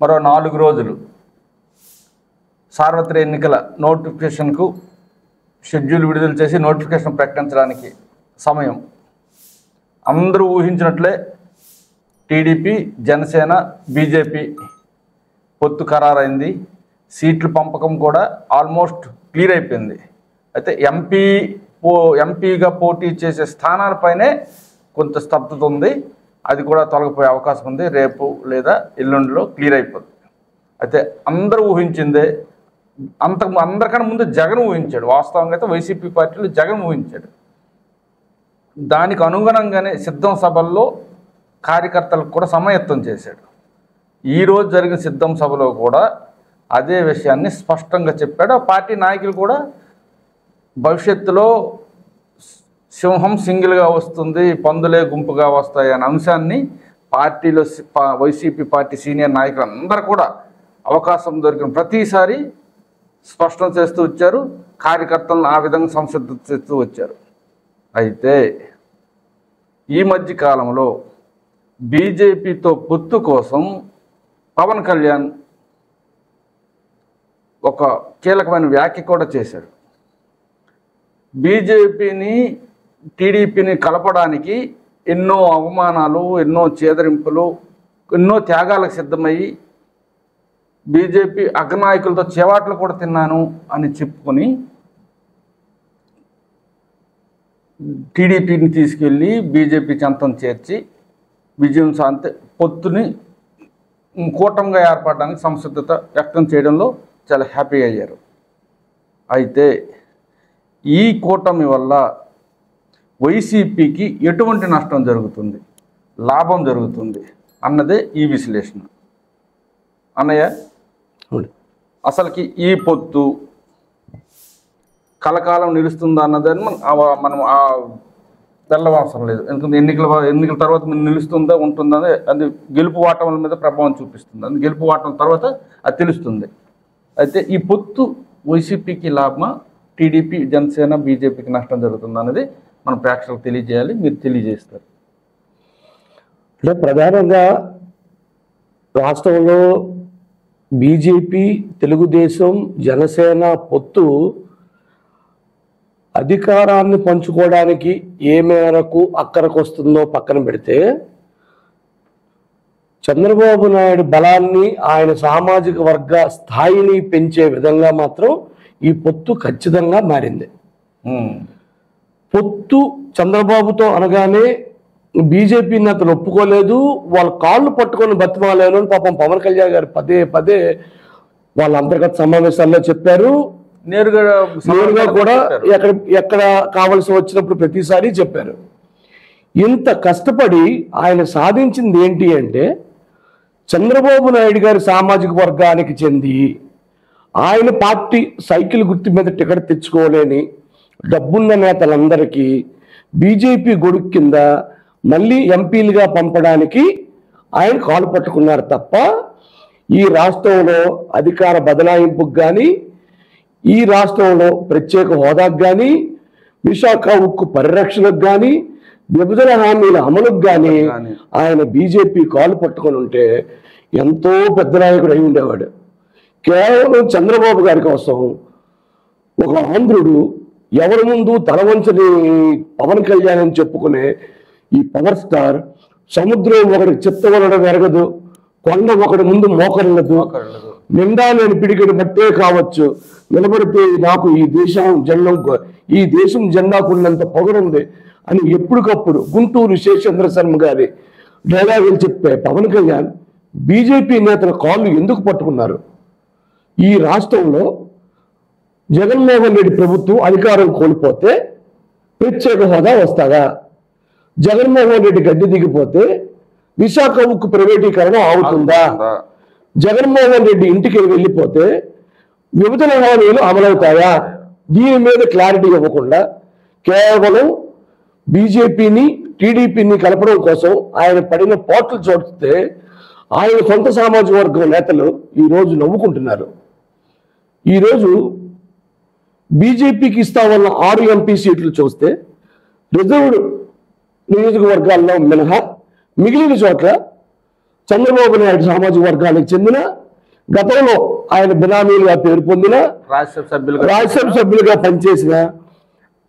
మరో 4 రోజులు సార్వత్రిక ఎన్నికల నోటిఫికేషన్కు షెడ్యూల్ విడుదల చేసి నోటిఫికేషన్ ప్రకటించడానికి సమయం. అందరూ ఊహించినట్లే టీడీపీ, జనసేన, బీజేపీ పొత్తు ఖరారైంది. సీట్ల పంపకం కూడా ఆల్మోస్ట్ క్లియర్ అయిపోయింది. అయితే ఎంపీగా పోటీ చేసే స్థానాలపైనే కొంత స్తబ్దత ఉంది. అది కూడా తొలగిపోయే అవకాశం ఉంది. రేపు లేదా ఎల్లుండిలో క్లియర్ అయిపోతుంది. అయితే అందరూ ఊహించిందే. అందరికన్నా ముందు జగన్ ఊహించాడు. వాస్తవంగా అయితే వైసీపీ పార్టీలో జగన్ ఊహించాడు. దానికి అనుగుణంగానే సిద్ధం సభల్లో కార్యకర్తలకు కూడా సమాయత్తం చేశాడు. ఈరోజు జరిగిన సిద్ధం సభలో కూడా అదే విషయాన్ని స్పష్టంగా చెప్పాడు. ఆ పార్టీ నాయకులు కూడా భవిష్యత్తులో సింహం సింగిల్గా వస్తుంది, పందులే గుంపుగా వస్తాయి అనే అంశాన్ని పార్టీలో వైసీపీ పార్టీ సీనియర్ నాయకులు అందరూ కూడా అవకాశం దొరికిన ప్రతిసారి స్పష్టం చేస్తూ వచ్చారు. కార్యకర్తలను ఆ విధంగా సంసిద్ధం చేస్తూ వచ్చారు. అయితే ఈ మధ్య కాలంలో బీజేపీతో పొత్తు కోసం పవన్ కళ్యాణ్ ఒక కీలకమైన వ్యాఖ్య కూడా చేశాడు. బీజేపీని, టీడీపీని కలపడానికి ఎన్నో అవమానాలు, ఎన్నో చేదరింపులు, ఎన్నో త్యాగాలకు సిద్ధమయ్యి బీజేపీ అగ్రనాయకులతో చేవాట్లు కూడా తిన్నాను అని చెప్పుకొని టీడీపీని తీసుకెళ్ళి బీజేపీ చెంతం చేర్చి విజయం సాధించి పొత్తుని కూటమిగా ఏర్పడడానికి సంసిద్ధత వ్యక్తం చేయడంలో చాలా హ్యాపీ అయ్యారు. అయితే ఈ కూటమి వల్ల వైసీపీకి ఎటువంటి నష్టం జరుగుతుంది, లాభం జరుగుతుంది అన్నదే ఈ విశ్లేషణ. అన్నయ్య, అసలుకి ఈ పొత్తు కలకాలం నిలుస్తుందా అన్నదాన్ని మనం వెళ్ళవసరం లేదు. ఎందుకంటే ఎన్నికల తర్వాత నిలుస్తుందా ఉంటుందా అది గెలుపు ఓటముల మీద ప్రభావం చూపిస్తుంది. అది గెలుపు ఓటముల తర్వాత అది తెలుస్తుంది. అయితే ఈ పొత్తు వైసీపీకి లాభమా, టీడీపీ, జనసేన, బీజేపీకి నష్టం జరుగుతుంది అనేది మన ప్రేక్షకులకు తెలియజేయాలి. మీరు తెలియజేస్తారు. అంటే ప్రధానంగా రాష్ట్రంలో బీజేపీ, తెలుగుదేశం, జనసేన పొత్తు అధికారాన్ని పంచుకోవడానికి ఏ మేరకు అక్కడికి వస్తుందో పక్కన పెడితే, చంద్రబాబు నాయుడు బలాన్ని, ఆయన సామాజిక వర్గ స్థాయిని పెంచే విధంగా మాత్రం ఈ పొత్తు ఖచ్చితంగా మారింది. పొత్తు చంద్రబాబుతో అనగానే బీజేపీ నేతలు ఒప్పుకోలేదు. వాళ్ళ కాళ్ళు పట్టుకొని బతిమాలేను అని పాపం పవన్ కళ్యాణ్ గారు పదే పదే వాళ్ళ అంతర్గత సమావేశాల్లో చెప్పారు. నేరుగా కూడా ఎక్కడ కావలసి వచ్చినప్పుడు ప్రతిసారి చెప్పారు. ఇంత కష్టపడి ఆయన సాధించింది ఏంటి అంటే, చంద్రబాబు నాయుడు గారి సామాజిక వర్గానికి చెంది ఆయన పార్టీ సైకిల్ గుర్తు మీద టికెట్ తెచ్చుకోలేని డబ్బున్న నేతలందరికీ బీజేపీ గొడుగు కింద మళ్ళీ ఎంపీలుగా పంపడానికి ఆయన కాలు పట్టుకున్నారు తప్ప ఈ రాష్ట్రంలో అధికార బదలాయింపుకు కానీ, ఈ రాష్ట్రంలో ప్రత్యేక హోదాకు కానీ, విశాఖ ఉక్కు పరిరక్షణకు కానీ, విభజన హామీల అమలుకు కానీ ఆయన బీజేపీ కాలు పట్టుకొని ఉంటే ఎంతో పెద్ద నాయకుడు అయి ఉండేవాడు. కేవలం చంద్రబాబు గారి కోసం ఒక ఆంధ్రుడు ఎవరి ముందు తల వంచని పవన్ కళ్యాణ్ అని చెప్పుకునే ఈ పవర్ స్టార్, సముద్రం ఒకటి చిత్తవలడం ఎరగదు, కొండ ఒకటి ముందు మోకరలదు, నిండా నేను పిడికిడి బట్టే కావచ్చు, నిలబడితే నాకు ఈ దేశం జెండాకున్నంత పొగరుంది అని ఎప్పటికప్పుడు గుంటూరు శేషేంద్ర శర్మ గారి డైలాగులు చెప్పే పవన్ కళ్యాణ్ బీజేపీ నేతల కాళ్ళు ఎందుకు పట్టుకున్నారు? ఈ రాష్ట్రంలో జగన్మోహన్ రెడ్డి ప్రభుత్వం అధికారం కోల్పోతే ప్రత్యేక హోదా వస్తారా? జగన్మోహన్ రెడ్డి గడ్డి దిగిపోతే విశాఖ ఉక్కు ప్రైవేటీకరణ అవుతుందా? జగన్మోహన్ రెడ్డి ఇంటికి వెళ్ళిపోతే విభజన హామీలు అమలవుతాయా? దీని మీద క్లారిటీ ఇవ్వకుండా కేవలం బీజేపీని, టీడీపీని కలపడం కోసం ఆయన పడిన పోట్లు చూస్తే ఆయన సొంత సామాజిక వర్గం నేతలు ఈరోజు నవ్వుకుంటున్నారు. ఈరోజు బీజేపీకి ఇస్తామన్న 6 ఎంపీ సీట్లు చూస్తే రిజర్వ్డ్ నియోజకవర్గాల్లో మినహా మిగిలిన చోట్ల చంద్రబాబు నాయుడు సామాజిక వర్గానికి చెందిన గతంలో ఆయన బినామీలుగా పేరు పొందిన రాజ్యసభ సభ్యులుగా పనిచేసిన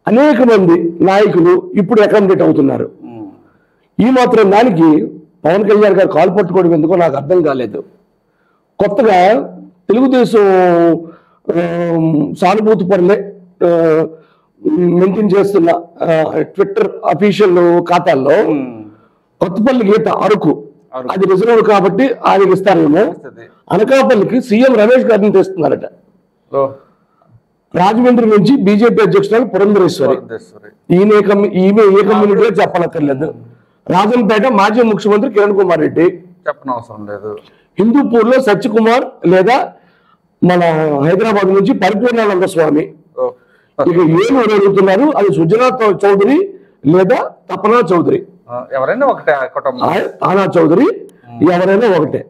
అనేక మంది నాయకులు ఇప్పుడు అకామిడేట్ అవుతున్నారు. ఈ మాత్రం దానికి పవన్ కళ్యాణ్ గారు కాలు పట్టుకోవడం ఎందుకో నాకు అర్థం కాలేదు. కొత్తగా తెలుగుదేశం సానుభూతి పరులే మెయింటైన్ చేస్తున్న ట్విట్టర్ అఫీషియల్ ఖాతాల్లో కొత్తపల్లి గీత అరకు అది రిజర్వ్ కాబట్టి ఆయనకి ఇస్తారేమో, అనకాపల్లికి సీఎం రమేష్ గారిని తెస్తున్నారట. రాజమండ్రి నుంచి బీజేపీ అధ్యక్షురాలు పురంధరేశ్వరి, ఈమె ఏ కమ్యూనిటీలో చెప్పనక్కర్లేదు. రాజంపేట మాజీ ముఖ్యమంత్రి కిరణ్ కుమార్ రెడ్డి చెప్పనవసరం లేదు. హిందూపూర్ లో సత్యకుమార్ లేదా మన హైదరాబాద్ నుంచి పరిపూర్ణానంద స్వామి. ఇక ఏమి అడుగుతున్నారు, అది సుజనా చౌదరి లేదా తపనా చౌదరి, ఎవరైనా ఒకటే, తానా చౌదరి, ఎవరైనా ఒకటే.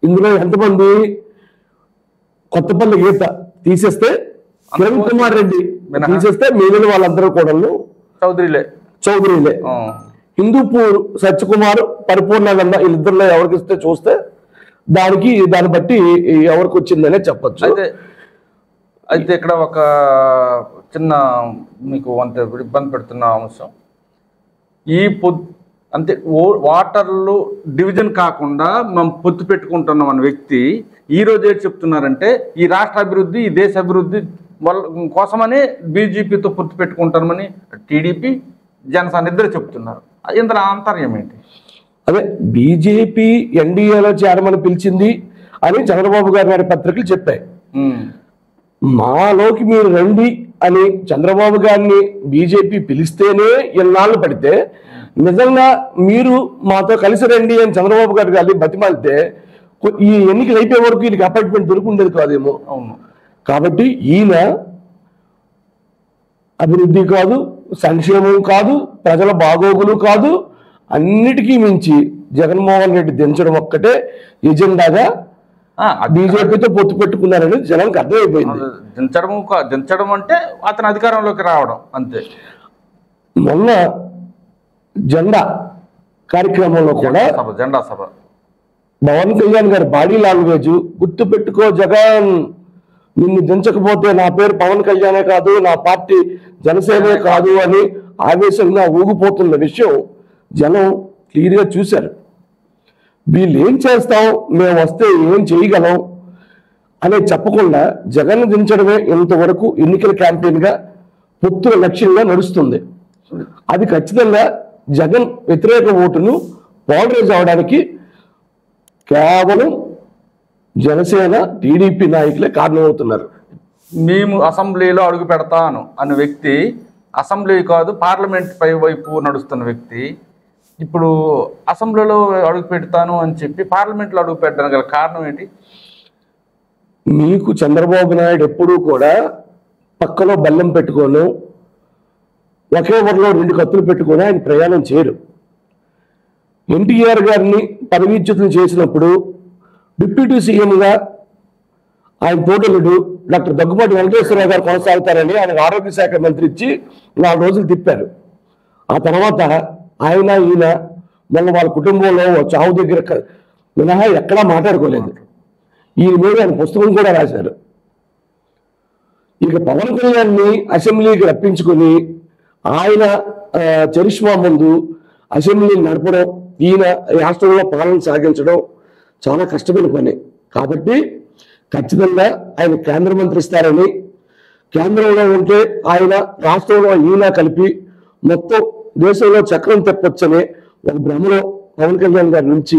ఇందులో ఎంతమంది? కొత్తపల్లి గీత తీసేస్తే, కిరణ్ కుమార్ రెడ్డి తీసేస్తే మిగిలిన వాళ్ళందరూ కూడా చౌదరిలే. హిందూపూర్ సత్యకుమార్, పరిపూర్ణానంద వీళ్ళిద్దరిలో ఎవరికి ఇస్తే చూస్తే దాన్ని బట్టి ఎవరికి వచ్చిందనే చెప్పచ్చు. అయితే ఇక్కడ ఒక చిన్న మీకు అంత ఇబ్బంది పెడుతున్న అంశం, ఈ అంటే వాటర్లు డివిజన్ కాకుండా మనం పొత్తు పెట్టుకుంటున్నాం అన్న వ్యక్తి ఈ రోజు ఏంటి చెప్తున్నారంటే, ఈ రాష్ట్ర అభివృద్ధి, ఈ దేశ అభివృద్ధి కోసమనే బీజేపీతో పొత్తు పెట్టుకుంటామని టీడీపీ జనసేన ఇద్దరు చెప్తున్నారు. ఇందులో ఆంతర్యం ఏంటి? అదే బీజేపీ ఎన్డీఏలో చేరమని పిలిచింది అని చంద్రబాబు గారి పత్రికలు చెప్పాయి. మాలోకి మీరు రండి అని చంద్రబాబు గారిని బీజేపీ పిలిస్తేనే ఎన్నాళ్ళు పడితే, నిజంగా మీరు మాతో కలిసి రండి అని చంద్రబాబు గారిని బతిమాలితే ఈ ఎన్నికలు అయిపోయే వరకు వీళ్ళకి అపాయింట్మెంట్ దొరుకుండేది కాదేమో. కాబట్టి ఈయన అభివృద్ధి కాదు, సంక్షేమం కాదు, ప్రజల బాగోగులు కాదు, అన్నిటికీ మించి జగన్మోహన్ రెడ్డి దించడం ఒక్కటే ఎజెండాగా బీజేపీతో పొత్తు పెట్టుకున్నారని జనానికి అర్థమైపోయింది. దించడం అంటే అతను అధికారంలోకి రావడం అంతే. మొన్న జెండా కార్యక్రమంలో కూడా జెండా సభ పవన్ కళ్యాణ్ గారి బాడీ లాంగ్వేజ్, గుర్తు పెట్టుకో జగన్, నిన్ను దించకపోతే నా పేరు పవన్ కళ్యాణే కాదు, నా పార్టీ జనసేనే కాదు అని ఆవేశంగా ఊగిపోతున్న విషయం జనం క్లియర్గా చూశారు. వీళ్ళు ఏం చేస్తాం, మేము వస్తే ఏం చేయగలం అనే చెప్పకుండా జగన్ దించడమే ఇంతవరకు ఎన్నికల క్యాంపెయిన్గా పొత్తుల లక్ష్యంగా నడుస్తుంది. అది ఖచ్చితంగా జగన్ వ్యతిరేక ఓటును పోలరైజ్ అవడానికి కేవలం జనసేన టీడీపీ నాయకులే కారణమవుతున్నారు. మేము అసెంబ్లీలో అడుగు పెడతాను అన్న వ్యక్తి, అసెంబ్లీ కాదు పార్లమెంట్ పై వైపు నడుస్తున్న వ్యక్తి ఇప్పుడు అసెంబ్లీలో అడుగు పెడతాను అని చెప్పి పార్లమెంట్లో అడుగు పెట్టడానికి గల కారణం ఏంటి? మీకు చంద్రబాబు నాయుడు ఎప్పుడూ కూడా పక్కలో బెల్లం పెట్టుకోను, ఒకే ఊరిలో 2 కత్తులు పెట్టుకొని ఆయన ప్రయాణం చేయరు. ఎన్టీఆర్ గారిని పదవీచ్యుతం చేసినప్పుడు డిప్యూటీ సీఎంగా ఆయన తోటలుడు డాక్టర్ దగ్గుబాటి వెంకటేశ్వరరావు గారు కొనసాగుతారని ఆయన ఆరోగ్య శాఖ మంత్రి ఇచ్చి 4 రోజులు తిప్పారు. ఆ తర్వాత ఆయన ఈయన మొన్న వాళ్ళ కుటుంబంలో చావు దగ్గర మినహా ఎక్కడా మాట్లాడుకోలేదు. ఈయన మీద ఆయన పుస్తకం కూడా రాశారు. ఇక పవన్ కళ్యాణ్ని అసెంబ్లీకి రప్పించుకొని ఆయన చరిష్మా ముందు అసెంబ్లీని నడపడం, ఈయన రాష్ట్రంలో పాలన సాగించడం చాలా కష్టమైన పని. కాబట్టి ఖచ్చితంగా ఆయన కేంద్ర మంత్రి ఇస్తారని, కేంద్రంలో ఉంటే ఆయన రాష్ట్రంలో ఈయన కలిపి మొత్తం దేశంలో చక్రం తెప్పొచ్చని ఒక భ్రమలో పవన్ కళ్యాణ్ గారి నుంచి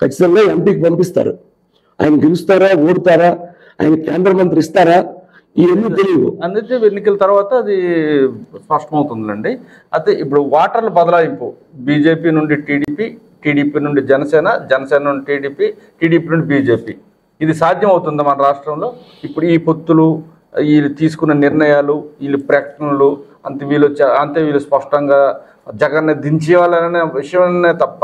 ఖచ్చితంగా ఎంపీకి పంపిస్తారు. ఆయన గెలుస్తారా, ఓడుతారా, ఆయన కేంద్ర మంత్రి ఇస్తారా, ఇవన్నీ తెలియదు. అందుకే ఎన్నికల తర్వాత అది స్పష్టమవుతుందండి. అయితే ఇప్పుడు వాటర్ల బదలాయింపు బీజేపీ నుండి టీడీపీ, టీడీపీ నుండి జనసేన, జనసేన నుండి టీడీపీ, టీడీపీ నుండి బీజేపీ, ఇది సాధ్యం అవుతుందా మన రాష్ట్రంలో? ఇప్పుడు ఈ పొత్తులు, వీళ్ళు తీసుకున్న నిర్ణయాలు, వీళ్ళు ప్రకటనలు అంతే వీళ్ళు స్పష్టంగా జగన్ని దించేయాలనే విషయమే తప్ప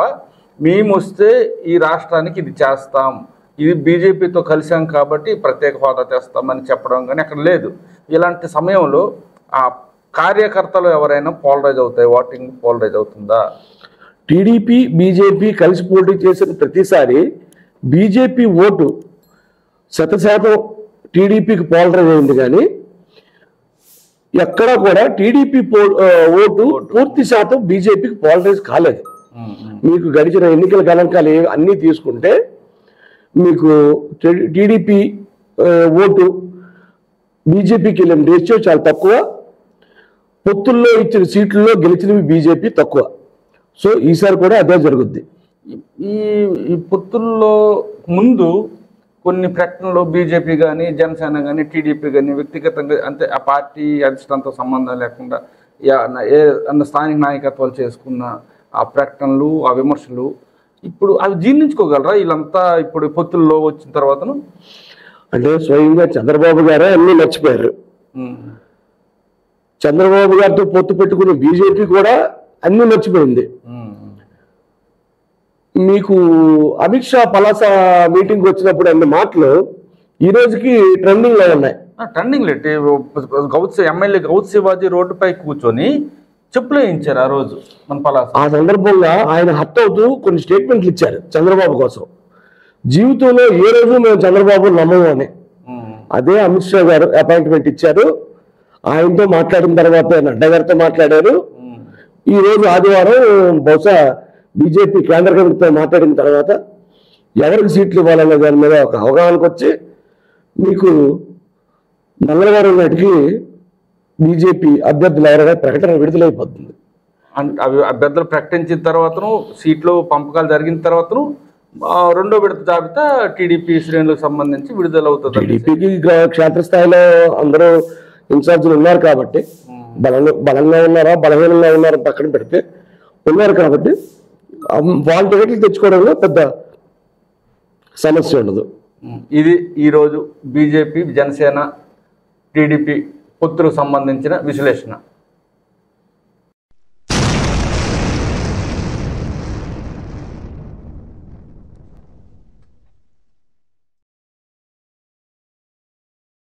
మేము వస్తే ఈ రాష్ట్రానికి ఇది చేస్తాం, ఇది బీజేపీతో కలిసాం కాబట్టి ప్రత్యేక హోదా తెస్తామని చెప్పడం కానీ అక్కడ లేదు. ఇలాంటి సమయంలో ఆ కార్యకర్తలు ఎవరైనా పోలరైజ్ అవుతాయి, ఓటింగ్ పోలరైజ్ అవుతుందా? టీడీపీ బీజేపీ కలిసి పోటీ చేసిన ప్రతిసారి బీజేపీ ఓటు 100% టీడీపీకి పోలరైజ్ అయింది, కానీ ఎక్కడా కూడా టీడీపీ ఓటు పూర్తి శాతం బీజేపీకి పోలరైజ్ కాలేదు. మీకు గడిచిన ఎన్నికల గణాంకాలు అన్నీ తీసుకుంటే మీకు టీడీపీ ఓటు బీజేపీకి వెళ్ళిన రేషియో చాలా తక్కువ, పొత్తుల్లో ఇచ్చిన సీట్లలో గెలిచినవి బీజేపీ తక్కువ. సో ఈసారి కూడా అదే జరుగుద్ది. ఈ పొత్తుల్లో ముందు కొన్ని ప్రకటనలు బీజేపీ కానీ జనసేన కానీ టీడీపీ కానీ వ్యక్తిగతంగా అంటే ఆ పార్టీ అధిష్టానంతో సంబంధం లేకుండా స్థానిక నాయకత్వాలు చేసుకున్న ఆ ప్రకటనలు, ఆ విమర్శలు ఇప్పుడు అవి జీర్ణించుకోగలరా వీళ్ళంతా ఇప్పుడు పొత్తుల్లో వచ్చిన తర్వాతను? అంటే స్వయంగా చంద్రబాబు గారే అన్ని మర్చిపోయారు. చంద్రబాబు గారితో పొత్తు పెట్టుకున్న బీజేపీ కూడా అన్ని మర్చిపోయింది. మీకు అమిత్ షా పలాస మీటింగ్ వచ్చినప్పుడు అన్న మాటలు ఈ రోజుకి ట్రెండింగ్ లో ఉన్నాయి. ట్రెండింగ్ లేటి ఎమ్మెల్యే గౌత్ శివాజీ రోడ్డుపై కూర్చొని చెప్పులు వేయించారు ఆ రోజు మన పలాస. ఆ సందర్భంగా ఆయన హర్ట్ అవుతూ కొన్ని స్టేట్మెంట్లు ఇచ్చారు చంద్రబాబు కోసం. జీవితంలో ఏ రోజు మేము చంద్రబాబు నమ్మము అని. అదే అమిత్ షా గారు అపాయింట్మెంట్ ఇచ్చారు. ఆయనతో మాట్లాడిన తర్వాత నడ్డా గారితో మాట్లాడారు. ఈ రోజు ఆదివారం బహుశా బీజేపీ కేంద్ర కమిటీతో మాట్లాడిన తర్వాత ఎవరికి సీట్లు ఇవ్వాలన్న దాని మీద ఒక అవగాహనకు వచ్చి మీకు మంగళవారం నాటికి బీజేపీ అభ్యర్థులు ఎవరైనా ప్రకటన విడుదలైపోతుంది. అవి అభ్యర్థులు ప్రకటించిన తర్వాతను సీట్లు పంపకాలు జరిగిన తర్వాతను రెండో విడత జాబితా టీడీపీ శ్రేణులకు సంబంధించి విడుదలవుతుంది. టీడీపీకి క్షేత్రస్థాయిలో అందరూ ఇన్ఛార్జీలు ఉన్నారు కాబట్టి బలంగా ఉన్నారా బలహీనంగా ఉన్నారా పక్కన పెడితే ఉన్నారు కాబట్టి వాళ్ళ టికెట్లు తెచ్చుకోవడంలో పెద్ద సమస్య ఉండదు. ఇది ఈరోజు బీజేపీ జనసేన టీడీపీ పొత్తులకు సంబంధించిన విశ్లేషణ.